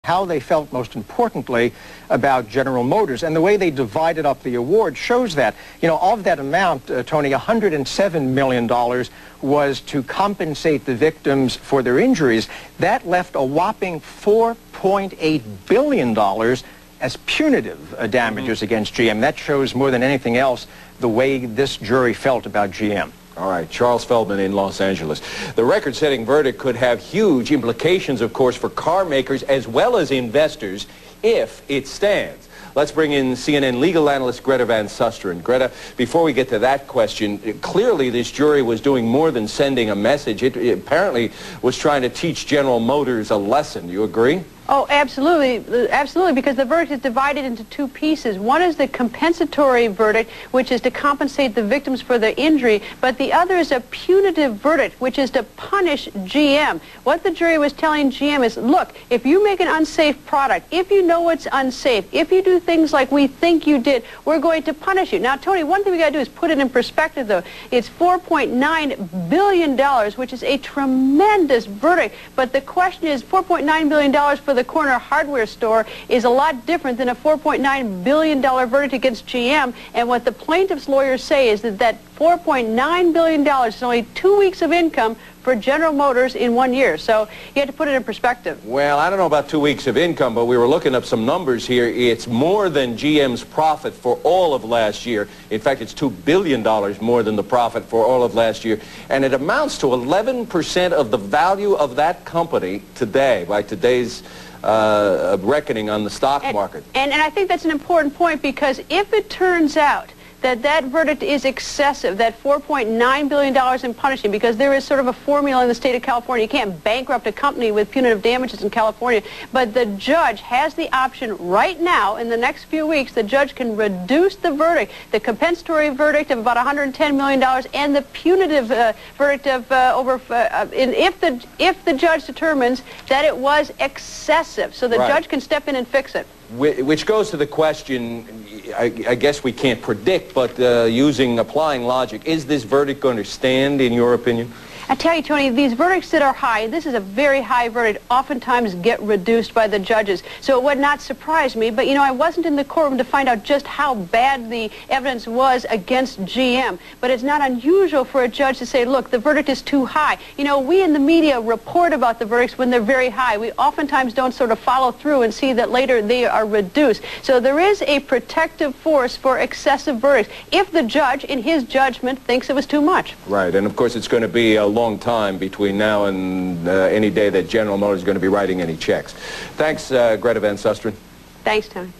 how they felt most importantly about General Motors. And the way they divided up the award shows that. You know, of that amount, Tony, $107 million was to compensate the victims for their injuries. That left a whopping $4.8 billion as punitive damages against GM. That shows more than anything else the way this jury felt about GM. All right, Charles Feldman in Los Angeles. The record-setting verdict could have huge implications, of course, for car makers as well as investors if it stands. Let's bring in CNN legal analyst Greta Van Susteren. Greta, before we get to that question, clearly this jury was doing more than sending a message. It apparently was trying to teach General Motors a lesson. Do you agree? Oh, absolutely, absolutely, because the verdict is divided into two pieces. One is the compensatory verdict, which is to compensate the victims for their injury, but the other is a punitive verdict, which is to punish GM. What the jury was telling GM is, look, if you make an unsafe product, if you know it's unsafe, if you do things like we think you did, we're going to punish you. Now, Tony, one thing we got to do is put it in perspective, though. It's $4.9 billion, which is a tremendous verdict, but the question is $4.9 billion for the corner hardware store is a lot different than a $4.9 billion verdict against GM. And what the plaintiff's lawyers say is that $4.9 billion is only 2 weeks of income for General Motors in 1 year. So you have to put it in perspective. Well, I don't know about 2 weeks of income, but we were looking up some numbers here. It's more than GM's profit for all of last year. In fact, it's $2 billion more than the profit for all of last year. And it amounts to 11% of the value of that company today, by today's reckoning on the stock market. And I think that's an important point, because if it turns out that verdict is excessive, that $4.9 billion in punishing, because there is sort of a formula in the state of California. You can't bankrupt a company with punitive damages in California, but the judge has the option right now, in the next few weeks, the judge can reduce the verdict, the compensatory verdict of about $110 million and the punitive verdict of if the judge determines that it was excessive. So the judge can step in and fix it. Which goes to the question, I guess we can't predict, but applying logic, is this verdict going to stand, in your opinion? I tell you, Tony, these verdicts that are high, this is a very high verdict, oftentimes get reduced by the judges. So it would not surprise me, but, you know, I wasn't in the courtroom to find out just how bad the evidence was against GM. But it's not unusual for a judge to say, look, the verdict is too high. You know, we in the media report about the verdicts when they're very high. We oftentimes don't sort of follow through and see that later they are reduced. So there is a protective force for excessive verdicts if the judge, in his judgment, thinks it was too much. Right, and of course it's going to be a long time between now and any day that General Motors is going to be writing any checks. Thanks, Greta Van Susteren. Thanks, Tony.